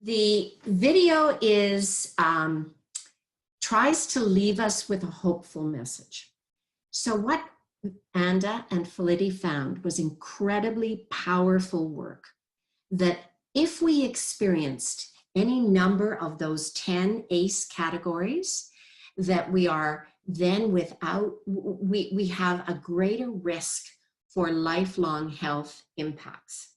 The video tries to leave us with a hopeful message. So what Anda and Felitti found was incredibly powerful work, that if we experienced any number of those 10 ACE categories, that we are then we have a greater risk for lifelong health impacts.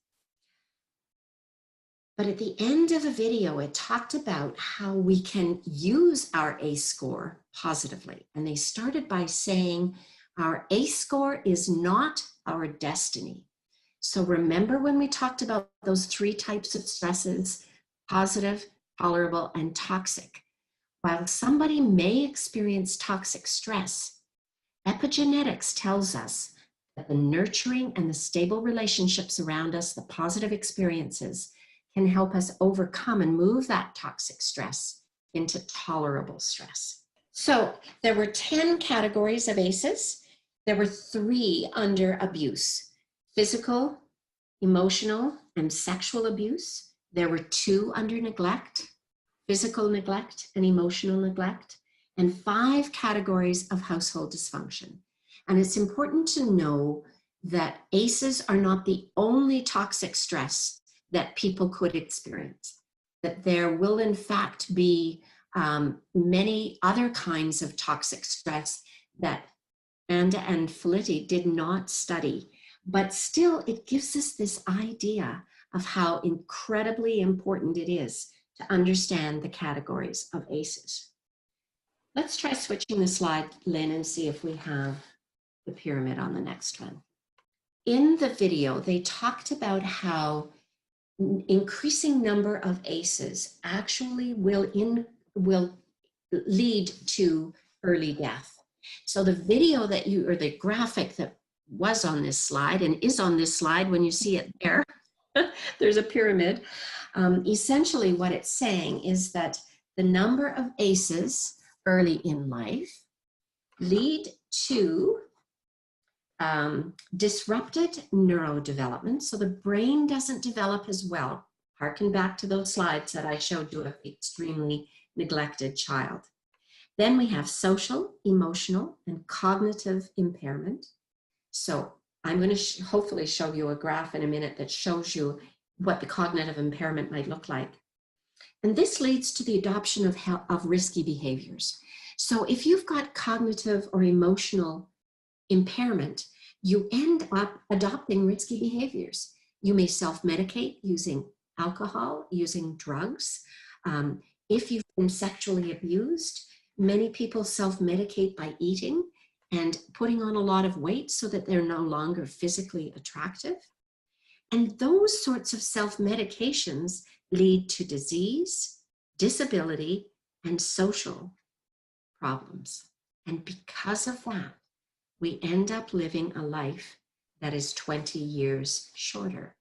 But at the end of the video, it talked about how we can use our ACE score positively. And they started by saying our ACE score is not our destiny. So remember when we talked about those 3 types of stresses, positive, tolerable, and toxic. While somebody may experience toxic stress, epigenetics tells us that the nurturing and the stable relationships around us, the positive experiences, can help us overcome and move that toxic stress into tolerable stress. So there were 10 categories of ACEs. There were 3 under abuse: physical, emotional, and sexual abuse. There were 2 under neglect: physical neglect and emotional neglect, and 5 categories of household dysfunction. And it's important to know that ACEs are not the only toxic stress that people could experience, that there will in fact be many other kinds of toxic stress that Anda and Felitti did not study, but still it gives us this idea of how incredibly important it is to understand the categories of ACEs. Let's try switching the slide, Lynn, and see if we have the pyramid on the next one. In the video, they talked about how increasing number of ACEs actually will lead to early death. So the video or the graphic that was on this slide and is on this slide, when you see it there, there's a pyramid. Essentially what it's saying is that the number of ACEs early in life lead to disrupted neurodevelopment. So the brain doesn't develop as well. Harken back to those slides that I showed you of the extremely neglected child. Then we have social, emotional, and cognitive impairment. So I'm going to hopefully show you a graph in a minute that shows you what the cognitive impairment might look like. And this leads to the adoption of risky behaviors. So if you've got cognitive or emotional impairment, you end up adopting risky behaviors. You may self-medicate using alcohol, using drugs. If you've been sexually abused, many people self-medicate by eating and putting on a lot of weight so that they're no longer physically attractive. And those sorts of self-medications lead to disease, disability, and social problems. And because of that, we end up living a life that is 20 years shorter.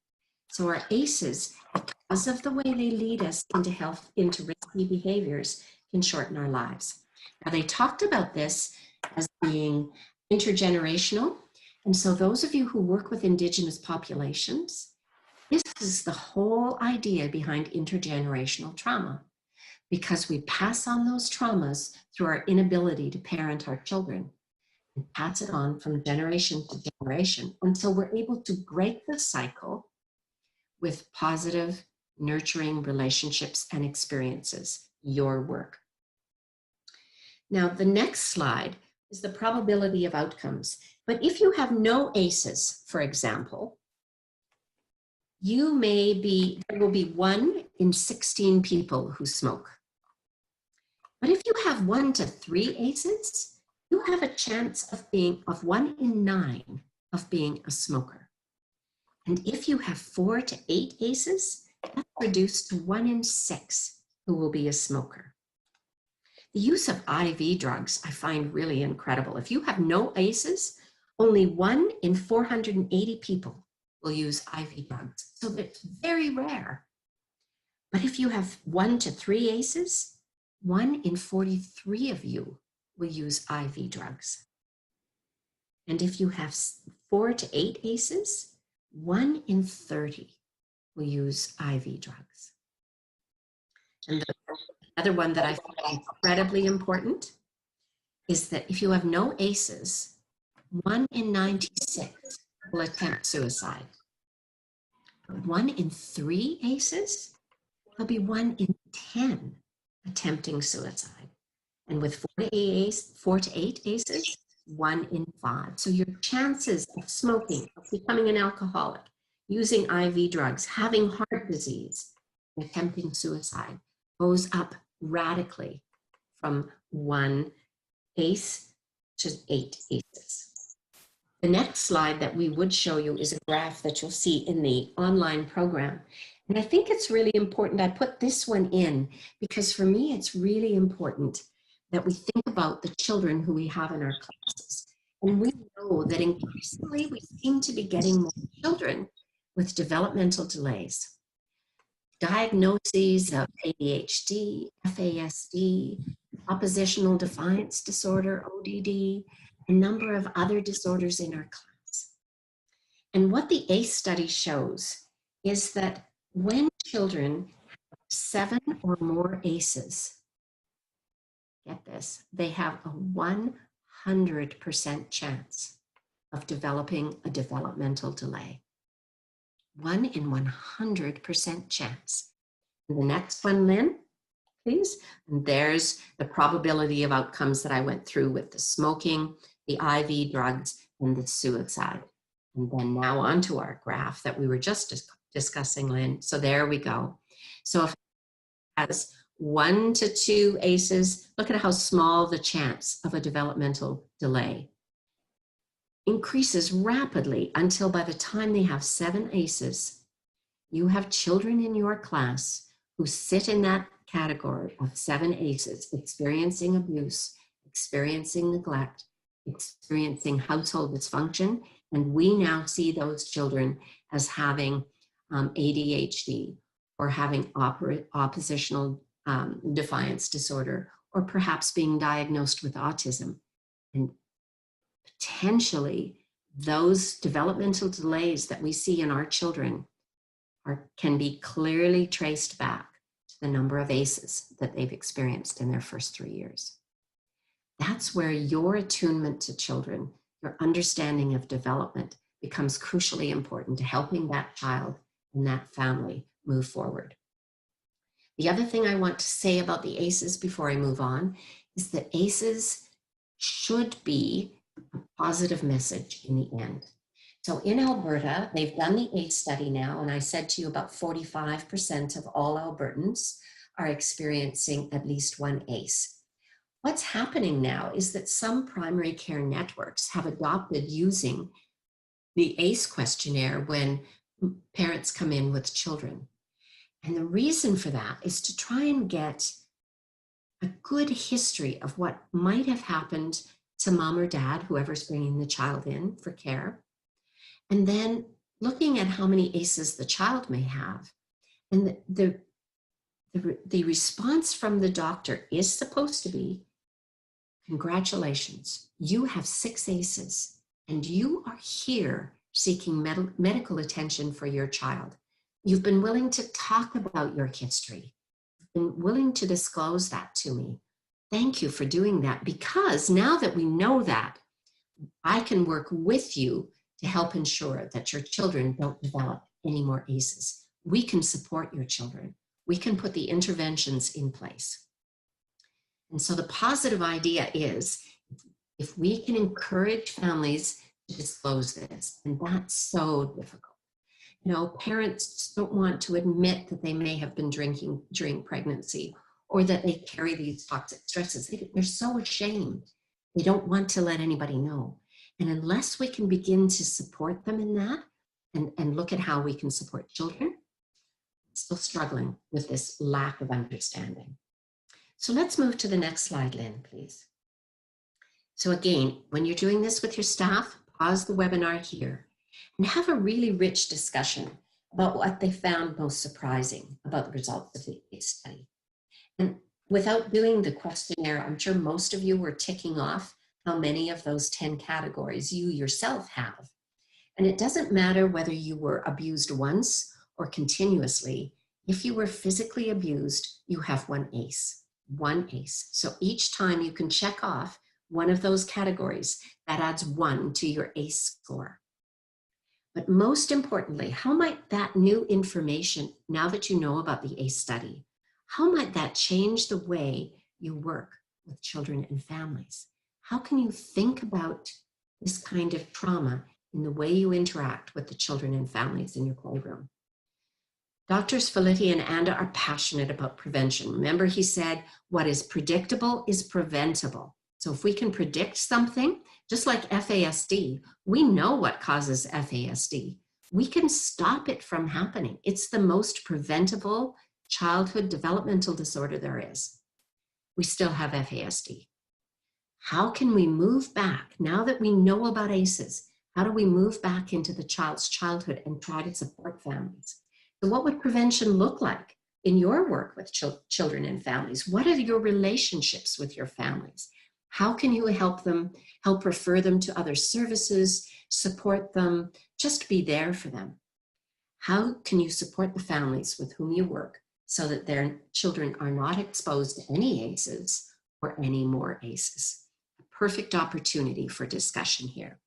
So our ACEs, because of the way they lead us into risky behaviors, can shorten our lives. Now, they talked about this as being intergenerational. And so those of you who work with Indigenous populations, this is the whole idea behind intergenerational trauma, because we pass on those traumas through our inability to parent our children and pass it on from generation to generation until we're able to break the cycle with positive, nurturing relationships and experiences, your work. Now, the next slide is the probability of outcomes. But if you have no ACEs, for example, there will be 1 in 16 people who smoke. But if you have 1 to 3 ACEs, you have a chance of 1 in 9 of being a smoker. And if you have 4 to 8 ACEs, that's reduced to 1 in 6 who will be a smoker. The use of IV drugs I find really incredible. If you have no ACEs, only 1 in 480 people will use IV drugs. So it's very rare. But if you have 1 to 3 ACEs, 1 in 43 of you will use IV drugs. And if you have 4 to 8 ACEs, 1 in 30 will use IV drugs. And the other one that I find incredibly important is that if you have no ACEs, 1 in 96 will attempt suicide. But 1 in 3 ACEs, there'll be 1 in 10 attempting suicide. And with 4 to 8 ACEs, 1 in 5. So your chances of smoking, of becoming an alcoholic, using IV drugs, having heart disease, and attempting suicide goes up radically from 1 ACE to 8 ACEs. The next slide that we would show you is a graph that you'll see in the online program. And I think it's really important. I put this one in because for me, it's really important that we think about the children who we have in our classes. And we know that increasingly we seem to be getting more children with developmental delays. Diagnoses of ADHD, FASD, oppositional defiance disorder, ODD, a number of other disorders in our class. And what the ACE study shows is that when children have 7 or more ACEs, get this, they have a 100% chance of developing a developmental delay. 1 in 100% chance. And the next one, Lynn, please. And there's the probability of outcomes that I went through with the smoking, the IV drugs, and the suicide. And then now onto our graph that we were just discussing, Lynn. So there we go. So if it has 1 to 2 ACEs, look at how small the chance of a developmental delay increases rapidly until by the time they have 7 ACEs, you have children in your class who sit in that category of 7 ACEs, experiencing abuse, experiencing neglect, experiencing household dysfunction, and we now see those children as having ADHD or having oppositional defiance disorder, or perhaps being diagnosed with autism. And potentially those developmental delays that we see in our children can be clearly traced back to the number of ACEs that they've experienced in their first 3 years. That's where your attunement to children, your understanding of development becomes crucially important to helping that child and that family move forward. The other thing I want to say about the ACEs before I move on is that ACEs should be a positive message in the end. So in Alberta, they've done the ACE study now, and I said to you about 45% of all Albertans are experiencing at least 1 ACE. What's happening now is that some primary care networks have adopted using the ACE questionnaire when parents come in with children. And the reason for that is to try and get a good history of what might have happened to mom or dad, whoever's bringing the child in for care, and then looking at how many ACEs the child may have. And the response from the doctor is supposed to be, congratulations, you have 6 ACEs, and you are here seeking medical attention for your child. You've been willing to talk about your history. You've been willing to disclose that to me. Thank you for doing that, because now that we know that, I can work with you to help ensure that your children don't develop any more ACEs. We can support your children. We can put the interventions in place. And so the positive idea is, if we can encourage families to disclose this, and that's so difficult. You know, parents don't want to admit that they may have been drinking during pregnancy or that they carry these toxic stresses. They're so ashamed. They don't want to let anybody know. And unless we can begin to support them in that and look at how we can support children, still struggling with this lack of understanding. So let's move to the next slide, Lynn, please. So again, when you're doing this with your staff, pause the webinar here and have a really rich discussion about what they found most surprising about the results of the ACE study. And without doing the questionnaire, I'm sure most of you were ticking off how many of those 10 categories you yourself have. And it doesn't matter whether you were abused once or continuously, If you were physically abused, you have one ACE, one ACE. So each time you can check off one of those categories, that adds 1 to your ACE score. But most importantly, how might that new information, now that you know about the ACE study, how might that change the way you work with children and families? How can you think about this kind of trauma in the way you interact with the children and families in your playroom? Doctors Felitti and Anda are passionate about prevention. Remember, he said, what is predictable is preventable. So if we can predict something, just like FASD, we know what causes FASD. We can stop it from happening. It's the most preventable childhood developmental disorder there is. We still have FASD. How can we move back, now that we know about ACEs, how do we move back into the child's childhood and try to support families? So what would prevention look like in your work with children and families? What are your relationships with your families? How can you help them, help refer them to other services, support them, just be there for them? How can you support the families with whom you work so that their children are not exposed to any ACEs or any more ACEs? A perfect opportunity for discussion here.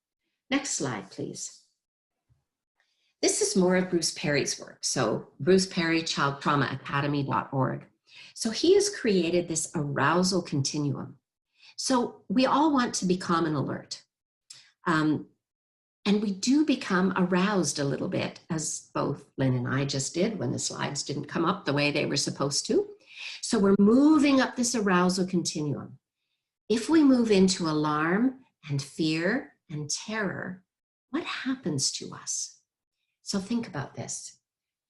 Next slide, please. This is more of Bruce Perry's work. So Bruce Perry, childtraumaacademy.org. So he has created this arousal continuum. So we all want to be calm and alert. And we do become aroused a little bit, as both Lynn and I just did when the slides didn't come up the way they were supposed to. So we're moving up this arousal continuum. If we move into alarm and fear and terror, what happens to us? So think about this.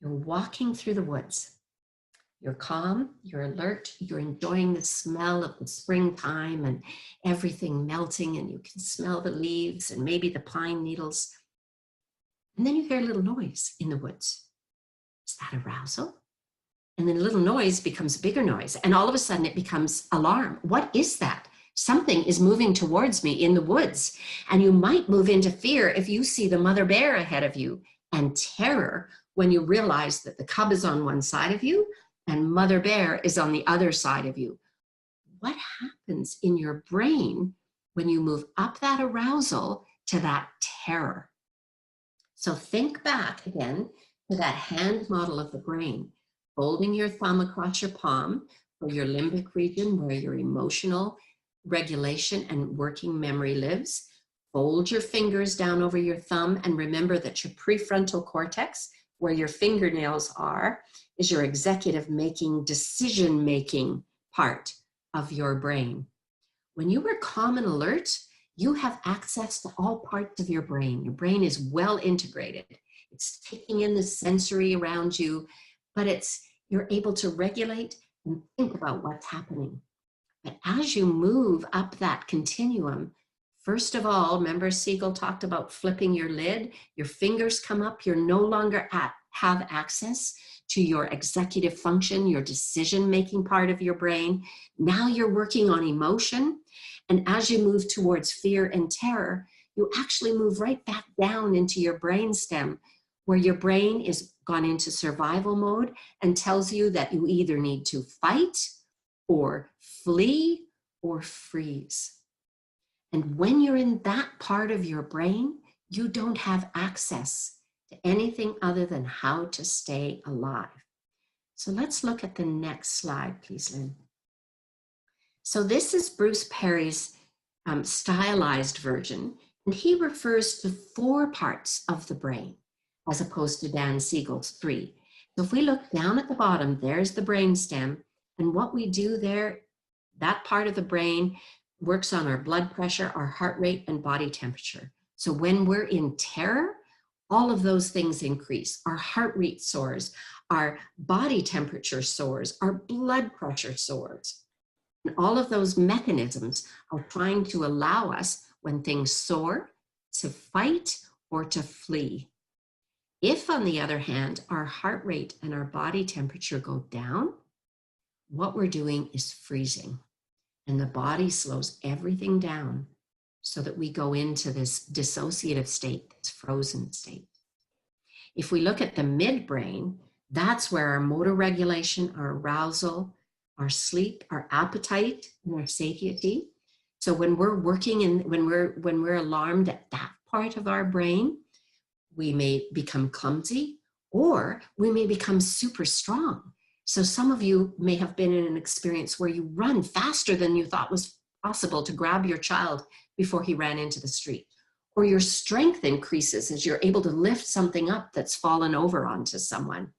You're walking through the woods. You're calm, you're alert, you're enjoying the smell of the springtime and everything melting, and you can smell the leaves and maybe the pine needles. And then you hear a little noise in the woods. Is that arousal? And then a little noise becomes a bigger noise, and all of a sudden it becomes alarm. What is that? Something is moving towards me in the woods. And you might move into fear if you see the mother bear ahead of you, and terror when you realize that the cub is on one side of you and mother bear is on the other side of you. What happens in your brain when you move up that arousal to that terror? So think back again to that hand model of the brain, folding your thumb across your palm for your limbic region where your emotional regulation and working memory lives. Fold your fingers down over your thumb and remember that your prefrontal cortex, where your fingernails are, is your executive making, decision-making part of your brain. When you are calm and alert, you have access to all parts of your brain. Your brain is well integrated. It's taking in the sensory around you, but you're able to regulate and think about what's happening. But as you move up that continuum, first of all, remember Siegel talked about flipping your lid, your fingers come up, you're no longer have access to your executive function, your decision-making part of your brain. Now you're working on emotion. And as you move towards fear and terror, you actually move right back down into your brainstem, where your brain is gone into survival mode and tells you that you either need to fight or flee or freeze. And when you're in that part of your brain, you don't have access to anything other than how to stay alive. So let's look at the next slide, please, Lynn. So this is Bruce Perry's stylized version, and he refers to 4 parts of the brain as opposed to Dan Siegel's 3. So if we look down at the bottom, there's the brainstem, and what we do there, that part of the brain works on our blood pressure, our heart rate, and body temperature. So when we're in terror, all of those things increase. Our heart rate soars, our body temperature soars, our blood pressure soars. And all of those mechanisms are trying to allow us, when things soar, to fight or to flee. If, on the other hand, our heart rate and our body temperature go down, what we're doing is freezing. And the body slows everything down so that we go into this dissociative state, this frozen state. If we look at the midbrain, That's where our motor regulation, our arousal, our sleep, our appetite, and our satiety. So when we're working and when we're alarmed at that part of our brain, we may become clumsy or we may become super strong. So some of you may have been in an experience where you run faster than you thought was possible to grab your child before he ran into the street. Or your strength increases as you're able to lift something up that's fallen over onto someone.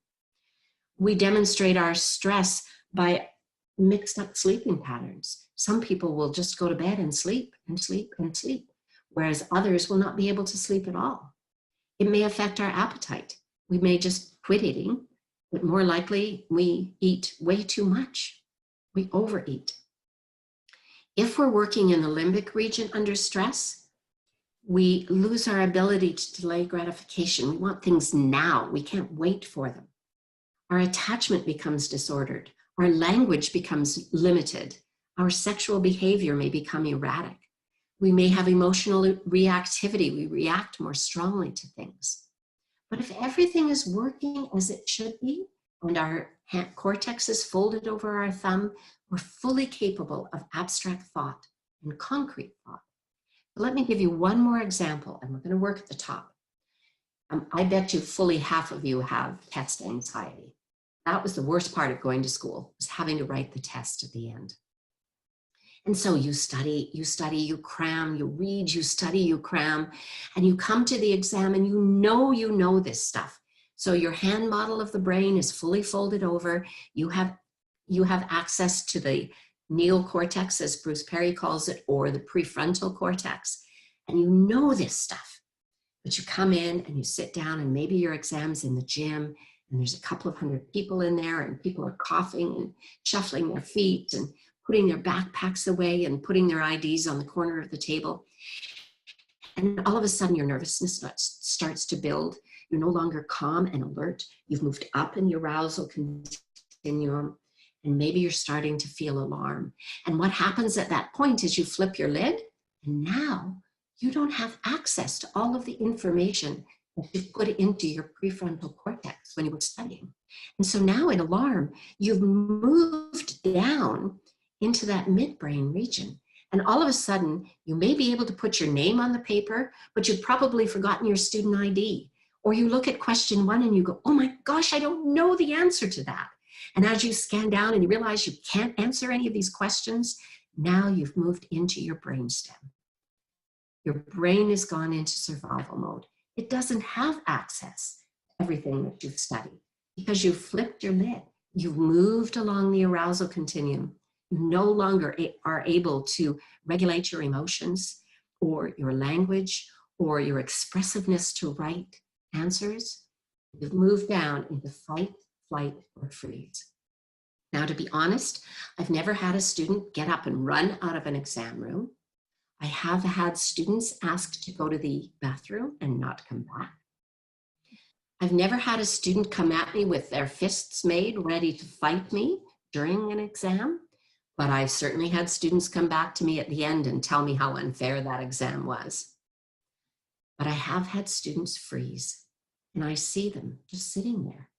We demonstrate our stress by mixed up sleeping patterns. Some people will just go to bed and sleep and sleep and sleep, whereas others will not be able to sleep at all. It may affect our appetite. We may just quit eating, but more likely we eat way too much. We overeat. If we're working in the limbic region under stress, we lose our ability to delay gratification. We want things now. We can't wait for them. Our attachment becomes disordered. Our language becomes limited. Our sexual behavior may become erratic. We may have emotional reactivity. We react more strongly to things. But if everything is working as it should be, and our cortex is folded over our thumb, we're fully capable of abstract thought and concrete thought. But let me give you one more example, and we're going to work at the top. I bet you fully half of you have test anxiety. That was the worst part of going to school, was having to write the test at the end. And so you study, you cram, you read, you study, you cram, and you come to the exam and you know this stuff. So your hand model of the brain is fully folded over. You have access to the neocortex, as Bruce Perry calls it, or the prefrontal cortex, and you know this stuff. But you come in and you sit down, and maybe your exam's in the gym, and there's a couple of hundred people in there, and people are coughing and shuffling their feet and putting their backpacks away and putting their IDs on the corner of the table. And all of a sudden your nervousness starts to build. You're no longer calm and alert. You've moved up in the arousal continuum, and maybe you're starting to feel alarm. And what happens at that point is you flip your lid, and now you don't have access to all of the information that you put into your prefrontal cortex when you were studying. And so now in alarm, you've moved down into that midbrain region. And all of a sudden, you may be able to put your name on the paper, but you've probably forgotten your student ID. Or you look at question 1 and you go, oh my gosh, I don't know the answer to that. And as you scan down and you realize you can't answer any of these questions, now you've moved into your brainstem. Your brain has gone into survival mode. It doesn't have access to everything that you've studied because you've flipped your lid. You've moved along the arousal continuum. You no longer are able to regulate your emotions or your language or your expressiveness to write answers. You've moved down into fight, flight, or freeze. Now, to be honest, I've never had a student get up and run out of an exam room. I have had students asked to go to the bathroom and not come back. I've never had a student come at me with their fists made, ready to fight me during an exam, but I've certainly had students come back to me at the end and tell me how unfair that exam was. But I have had students freeze, and I see them just sitting there,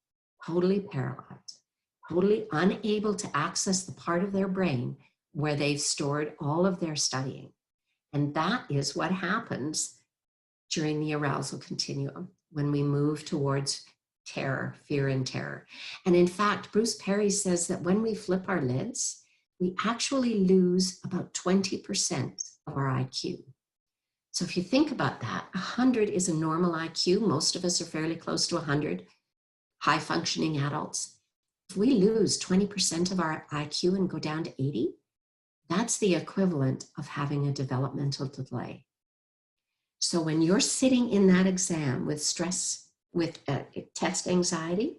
totally paralyzed, totally unable to access the part of their brain where they've stored all of their studying. And that is what happens during the arousal continuum when we move towards terror, fear and terror. And in fact, Bruce Perry says that when we flip our lids, we actually lose about 20% of our IQ. So if you think about that, 100 is a normal IQ. Most of us are fairly close to 100, high functioning adults. If we lose 20% of our IQ and go down to 80, that's the equivalent of having a developmental delay. So when you're sitting in that exam with stress, with test anxiety,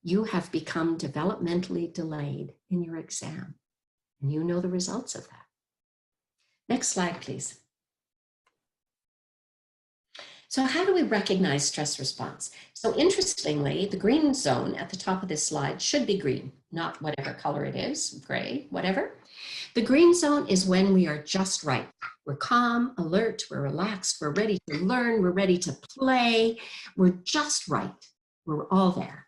you have become developmentally delayed in your exam. And you know the results of that. Next slide, please. So how do we recognize stress response? So interestingly, the green zone at the top of this slide should be green, not whatever color it is, gray, whatever. The green zone is when we are just right. We're calm, alert, we're relaxed, we're ready to learn, we're ready to play, we're just right. We're all there.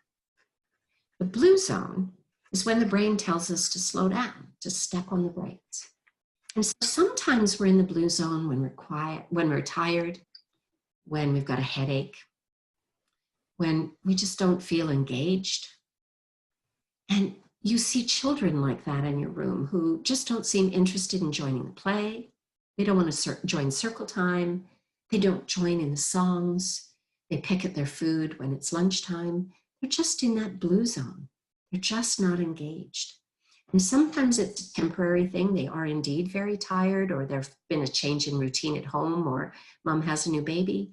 The blue zone is when the brain tells us to slow down, to step on the brakes. And so sometimes we're in the blue zone when we're quiet, when we're tired, when we've got a headache, when we just don't feel engaged. And you see children like that in your room who just don't seem interested in joining the play. They don't want to join circle time. They don't join in the songs. They pick at their food when it's lunchtime. They're just in that blue zone. They're just not engaged. And sometimes it's a temporary thing. They are indeed very tired, or there's been a change in routine at home, or mom has a new baby.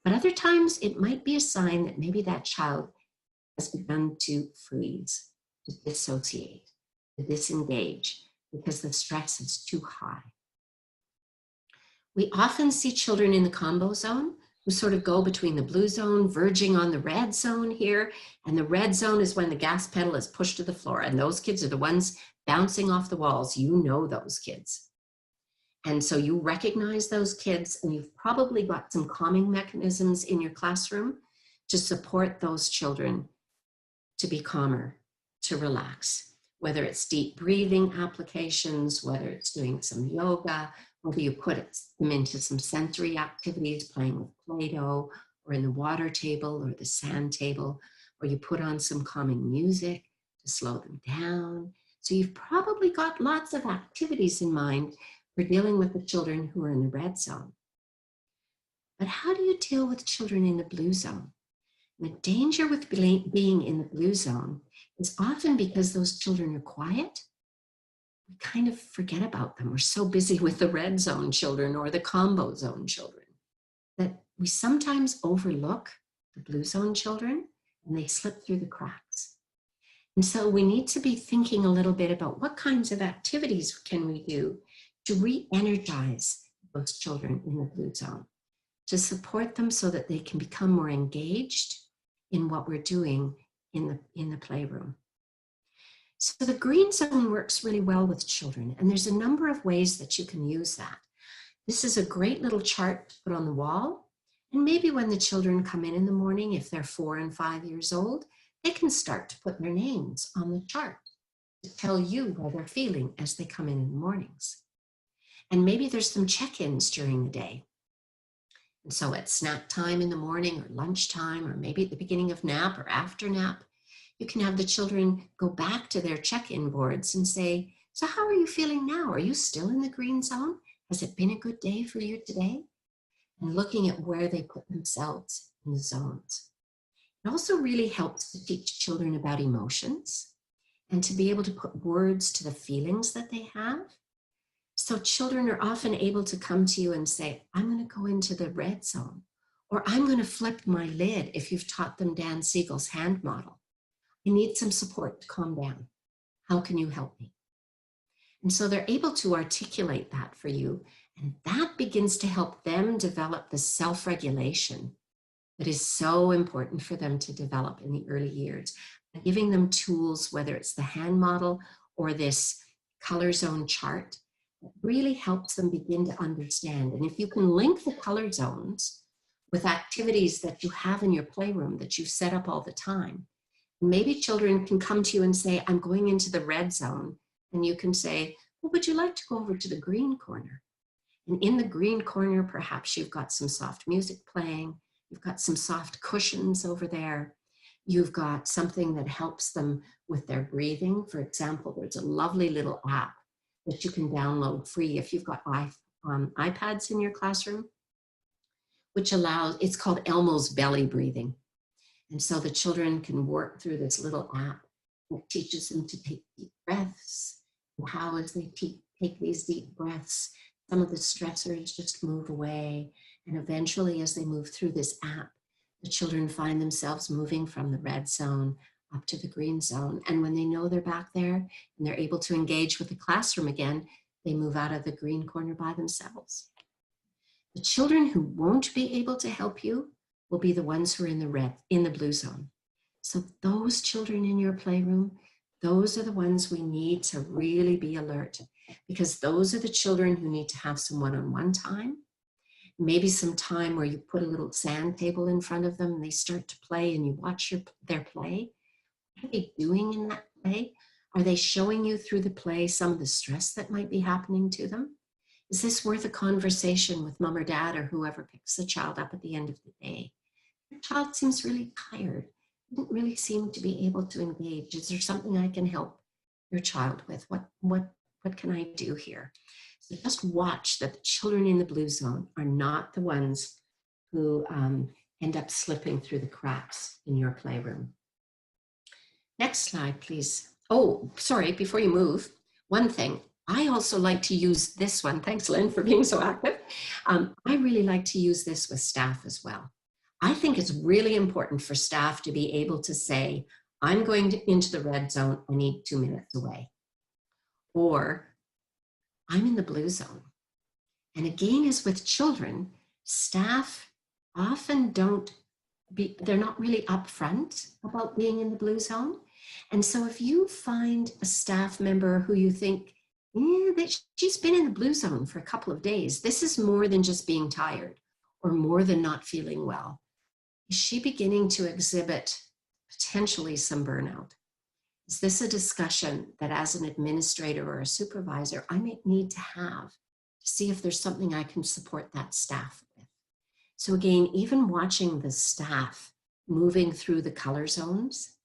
But other times it might be a sign that maybe that child has begun to freeze, to dissociate, to disengage, because the stress is too high. We often see children in the combo zone who sort of go between the blue zone, verging on the red zone here. And the red zone is when the gas pedal is pushed to the floor. And those kids are the ones bouncing off the walls. You know those kids. And so you recognize those kids, and you've probably got some calming mechanisms in your classroom to support those children to be calmer, to relax, whether it's deep breathing applications, whether it's doing some yoga, whether you put them into some sensory activities, playing with Play-Doh, or in the water table or the sand table, or you put on some calming music to slow them down. So you've probably got lots of activities in mind for dealing with the children who are in the red zone. But how do you deal with children in the blue zone? The danger with being in the blue zone is often because those children are quiet. We kind of forget about them. We're so busy with the red zone children or the combo zone children that we sometimes overlook the blue zone children, and they slip through the cracks. And so we need to be thinking a little bit about what kinds of activities can we do to re-energize those children in the blue zone, to support them so that they can become more engaged in what we're doing in the playroom. So the green zone works really well with children, and there's a number of ways that you can use that. This is a great little chart to put on the wall, and maybe when the children come in the morning, if they're 4 and 5 years old, they can start to put their names on the chart to tell you how they're feeling as they come in the mornings. And maybe there's some check-ins during the day. And so at snack time in the morning, or lunchtime, or maybe at the beginning of nap or after nap, you can have the children go back to their check-in boards and say, so how are you feeling now? Are you still in the green zone? Has it been a good day for you today? And looking at where they put themselves in the zones. It also really helps to teach children about emotions and to be able to put words to the feelings that they have. So children are often able to come to you and say, I'm going to go into the red zone, or I'm going to flip my lid if you've taught them Dan Siegel's hand model. I need some support to calm down. How can you help me? And so they're able to articulate that for you, and that begins to help them develop the self-regulation that is so important for them to develop in the early years. And giving them tools, whether it's the hand model or this color zone chart, really helps them begin to understand. And if you can link the color zones with activities that you have in your playroom that you set up all the time, maybe children can come to you and say, I'm going into the red zone. And you can say, well, would you like to go over to the green corner? And in the green corner, perhaps you've got some soft music playing. You've got some soft cushions over there. You've got something that helps them with their breathing. For example, there's a lovely little app that you can download free if you've got iPads in your classroom, which allows, it's called Elmo's belly breathing. And so the children can work through this little app that teaches them to take deep breaths. And how, as they take these deep breaths, some of the stressors just move away. And eventually, as they move through this app, the children find themselves moving from the red zone up to the green zone. And when they know they're back there and they're able to engage with the classroom again, they move out of the green corner by themselves. The children who won't be able to help you will be the ones who are in the blue zone. So those children in your playroom, those are the ones we need to really be alert, because those are the children who need to have some one-on-one time, maybe some time where you put a little sand table in front of them and they start to play and you watch their play. What are they doing in that play? Are they showing you through the play some of the stress that might be happening to them? Is this worth a conversation with mom or dad or whoever picks the child up at the end of the day? Your child seems really tired, doesn't really seem to be able to engage. Is there something I can help your child with? What can I do here? So just watch that the children in the blue zone are not the ones who end up slipping through the cracks in your playroom. Next slide, please. Oh, sorry, before you move, one thing. I also like to use this one. Thanks, Lynn, for being so active. I really like to use this with staff as well. I think it's really important for staff to be able to say, I'm going into the red zone, I need 2 minutes away. Or I'm in the blue zone. And again, as with children, staff often they're not really upfront about being in the blue zone. And so if you find a staff member who you think, that she's been in the blue zone for a couple of days, this is more than just being tired or more than not feeling well. Is she beginning to exhibit potentially some burnout? Is this a discussion that as an administrator or a supervisor, I may need to have to see if there's something I can support that staff with? So again, even watching the staff moving through the color zones,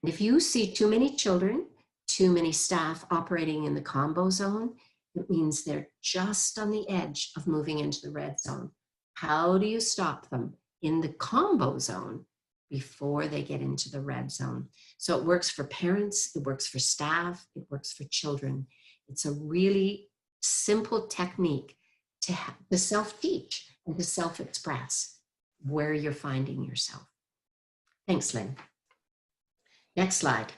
and if you see too many children, too many staff operating in the combo zone, it means they're just on the edge of moving into the red zone. How do you stop them in the combo zone before they get into the red zone? So it works for parents, it works for staff, it works for children. It's a really simple technique to self-teach and to self-express where you're finding yourself. Thanks, Lynn. Next slide.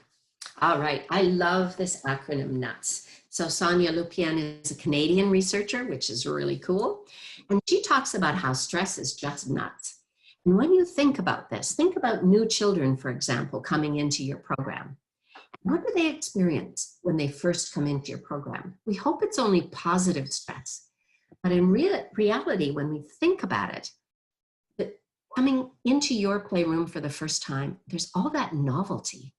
All right, I love this acronym NUTS. So Sonia Lupien is a Canadian researcher, which is really cool. And she talks about how stress is just nuts. And when you think about this, think about new children, for example, coming into your program. What do they experience when they first come into your program? We hope it's only positive stress. But in reality, when we think about it, that coming into your playroom for the first time, there's all that novelty.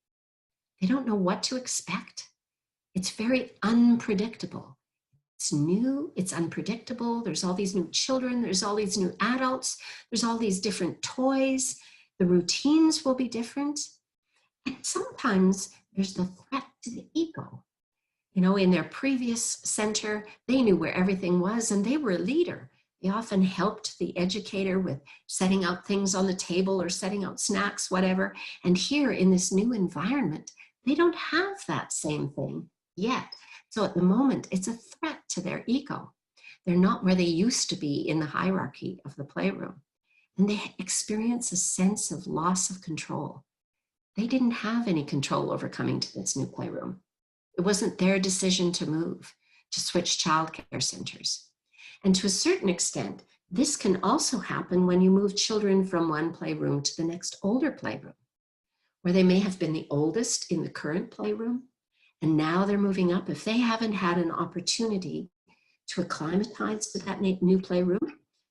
They don't know what to expect. It's very unpredictable. It's new, it's unpredictable. There's all these new children, there's all these new adults, there's all these different toys. The routines will be different. And sometimes there's the threat to the ego. You know, in their previous center, they knew where everything was and they were a leader. They often helped the educator with setting out things on the table or setting out snacks, whatever. And here in this new environment, they don't have that same thing yet. So at the moment, it's a threat to their ego. They're not where they used to be in the hierarchy of the playroom. And they experience a sense of loss of control. They didn't have any control over coming to this new playroom. It wasn't their decision to move, to switch childcare centers. And to a certain extent, this can also happen when you move children from one playroom to the next older playroom, where they may have been the oldest in the current playroom, and now they're moving up. If they haven't had an opportunity to acclimatize to that new playroom,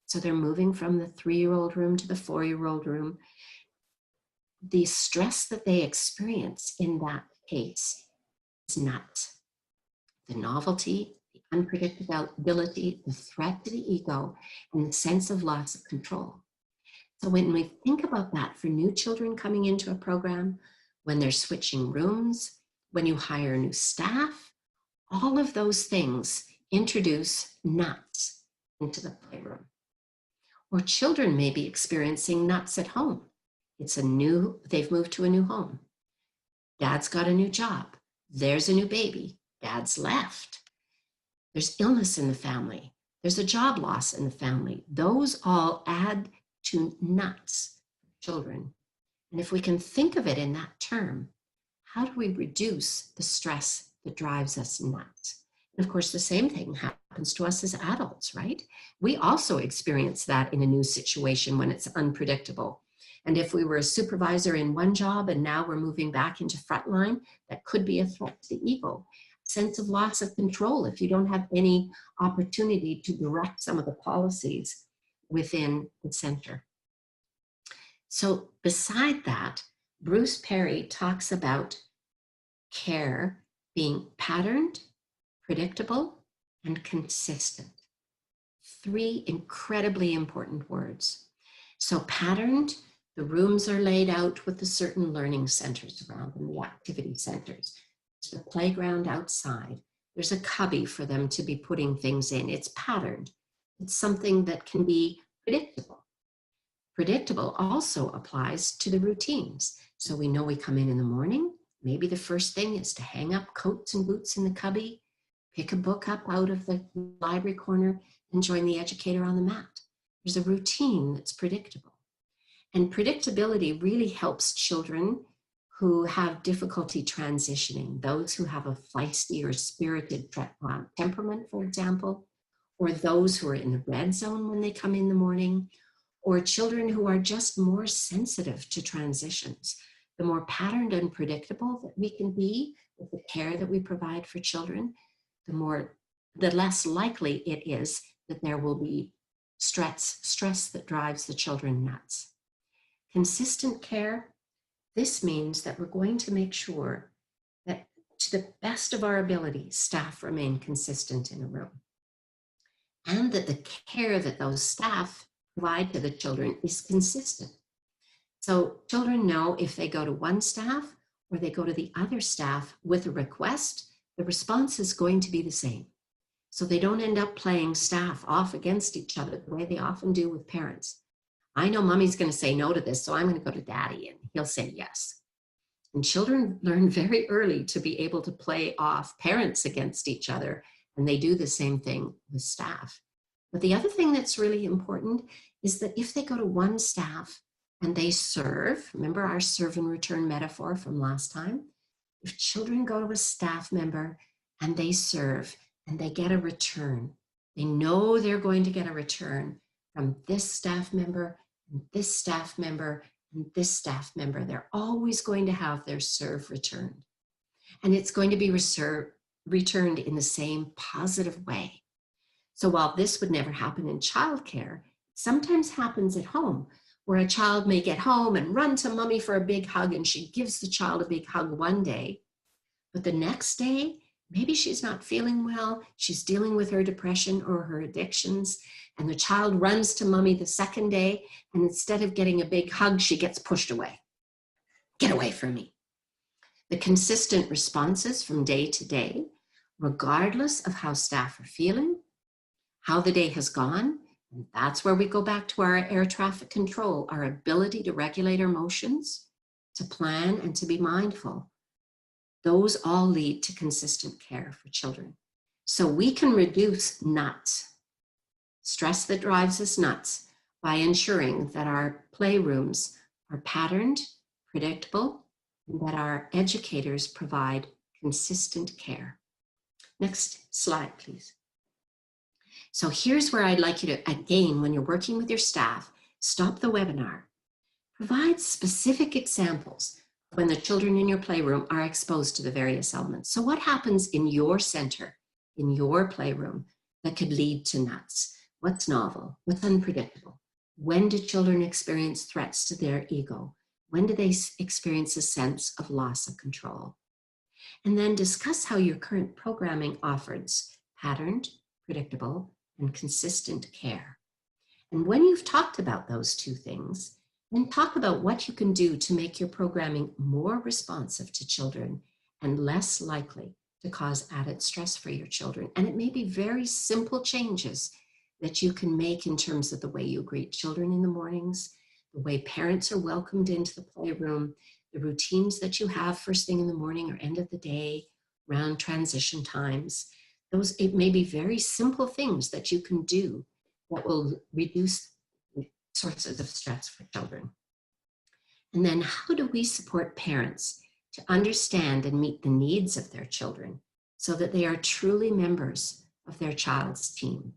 so they're moving from the 3-year-old room to the 4-year-old room, the stress that they experience in that case is nuts. The novelty, the unpredictability, the threat to the ego, and the sense of loss of control. So when we think about that for new children coming into a program, when they're switching rooms, when you hire new staff, all of those things introduce nuts into the playroom. Or children may be experiencing nuts at home. They've moved to a new home. Dad's got a new job. There's a new baby. Dad's left. There's illness in the family. There's a job loss in the family. Those all add to nuts for children. And if we can think of it in that term, how do we reduce the stress that drives us nuts? And of course, the same thing happens to us as adults, right? We also experience that in a new situation when it's unpredictable. And if we were a supervisor in one job and now we're moving back into frontline, that could be a threat to the ego. Sense of loss of control if you don't have any opportunity to direct some of the policies within the center. So beside that, Bruce Perry talks about care being patterned, predictable, and consistent. 3 incredibly important words. So patterned, the rooms are laid out with the certain learning centers around them, the activity centers. There's the playground outside. There's a cubby for them to be putting things in. It's patterned. It's something that can be predictable. Predictable also applies to the routines. So we know we come in the morning. Maybe the first thing is to hang up coats and boots in the cubby, pick a book up out of the library corner, and join the educator on the mat. There's a routine that's predictable. And predictability really helps children who have difficulty transitioning, those who have a feisty or spirited temperament, for example, or those who are in the red zone when they come in the morning, or children who are just more sensitive to transitions. The more patterned and predictable that we can be with the care that we provide for children, the less likely it is that there will be stress that drives the children nuts. Consistent care, this means that we're going to make sure that to the best of our ability, staff remain consistent in a room, and that the care that those staff provide to the children is consistent. So children know if they go to one staff or they go to the other staff with a request, the response is going to be the same. So they don't end up playing staff off against each other the way they often do with parents. I know mommy's going to say no to this, so I'm going to go to daddy and he'll say yes. And children learn very early to be able to play off parents against each other, and they do the same thing with staff. But the other thing that's really important is that if they go to one staff and they serve, remember our serve and return metaphor from last time? If children go to a staff member and they serve and they get a return, they know they're going to get a return from this staff member and this staff member and this staff member. They're always going to have their serve returned. And it's going to be returned in the same positive way. So while this would never happen in childcare, sometimes happens at home, where a child may get home and run to mommy for a big hug, and she gives the child a big hug one day, but the next day, maybe she's not feeling well, she's dealing with her depression or her addictions, and the child runs to mommy the second day, and instead of getting a big hug, she gets pushed away. Get away from me. The consistent responses from day to day, regardless of how staff are feeling, how the day has gone, and that's where we go back to our air traffic control, our ability to regulate our emotions, to plan, and to be mindful. Those all lead to consistent care for children. So we can reduce nuts, stress that drives us nuts, by ensuring that our playrooms are patterned, predictable, and that our educators provide consistent care. Next slide, please. So here's where I'd like you to, again, when you're working with your staff, stop the webinar. Provide specific examples when the children in your playroom are exposed to the various elements. So what happens in your center, in your playroom, that could lead to nuts? What's novel? What's unpredictable? When do children experience threats to their ego? When do they experience a sense of loss of control? And then discuss how your current programming offers patterned, predictable, and consistent care. And when you've talked about those two things, then talk about what you can do to make your programming more responsive to children and less likely to cause added stress for your children. And it may be very simple changes that you can make in terms of the way you greet children in the mornings, the way parents are welcomed into the playroom, the routines that you have first thing in the morning or end of the day around transition times. It may be very simple things that you can do that will reduce sources of stress for children. And then how do we support parents to understand and meet the needs of their children so that they are truly members of their child's team?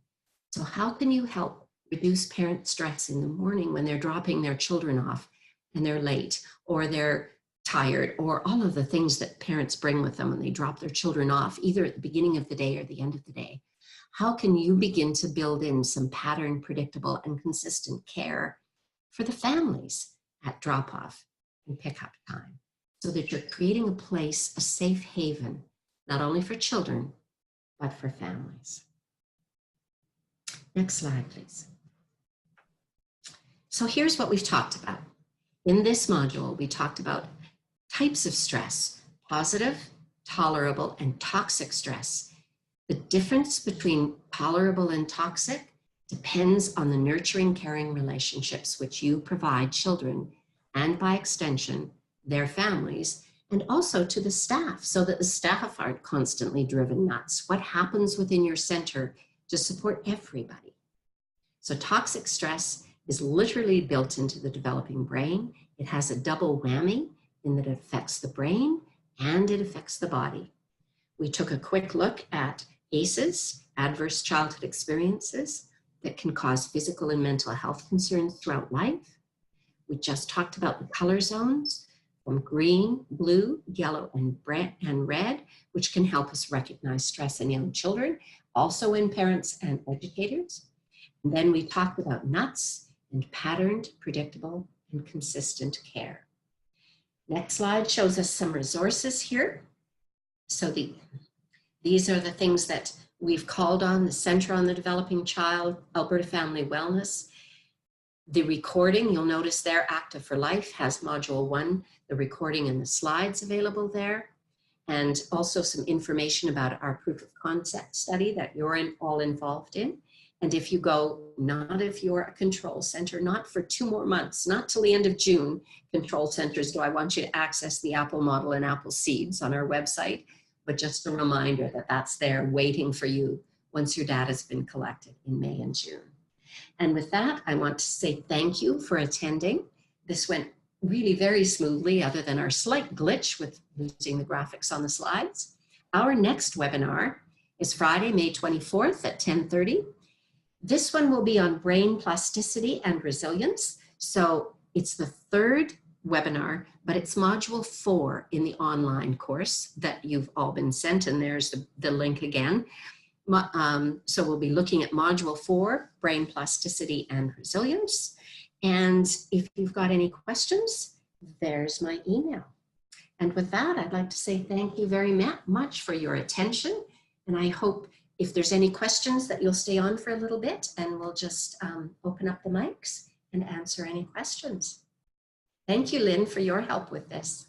So how can you help reduce parent stress in the morning when they're dropping their children off and they're late or they're tired, or all of the things that parents bring with them when they drop their children off, either at the beginning of the day or the end of the day? How can you begin to build in some pattern, predictable, and consistent care for the families at drop-off and pickup time, so that you're creating a place, a safe haven, not only for children, but for families. Next slide, please. So here's what we've talked about. In this module, we talked about types of stress: positive, tolerable, and toxic stress. The difference between tolerable and toxic depends on the nurturing, caring relationships which you provide children, and by extension, their families, and also to the staff, so that the staff aren't constantly driven nuts. What happens within your center to support everybody? So toxic stress is literally built into the developing brain. It has a double whammy in that it affects the brain and it affects the body. We took a quick look at ACEs, adverse childhood experiences, that can cause physical and mental health concerns throughout life. We just talked about the color zones from green, blue, yellow, and red, which can help us recognize stress in young children, also in parents and educators. And then we talked about NUTS and patterned, predictable, and consistent care. Next slide shows us some resources here. So these are the things that we've called on: the Center on the Developing Child, Alberta Family Wellness. The recording, you'll notice there, Active for Life has Module 1, the recording and the slides available there, and also some information about our proof of concept study that you're all involved in. And if you go, not if you're a control center, not for 2 more months, not till the end of June, control centers, do I want you to access the Apple model and Apple seeds on our website, but just a reminder that that's there waiting for you once your data has been collected in May and June. And with that, I want to say thank you for attending. This went really very smoothly, other than our slight glitch with losing the graphics on the slides. Our next webinar is Friday, May 24th at 10:30. This one will be on brain plasticity and resilience. So it's the 3rd webinar, but it's module 4 in the online course that you've all been sent, and there's the link again. So we'll be looking at module 4, brain plasticity and resilience. And if you've got any questions, there's my email. And with that, I'd like to say thank you very much for your attention. And I hope if there's any questions that you'll stay on for a little bit, and we'll just open up the mics and answer any questions. Thank you, Lynn, for your help with this.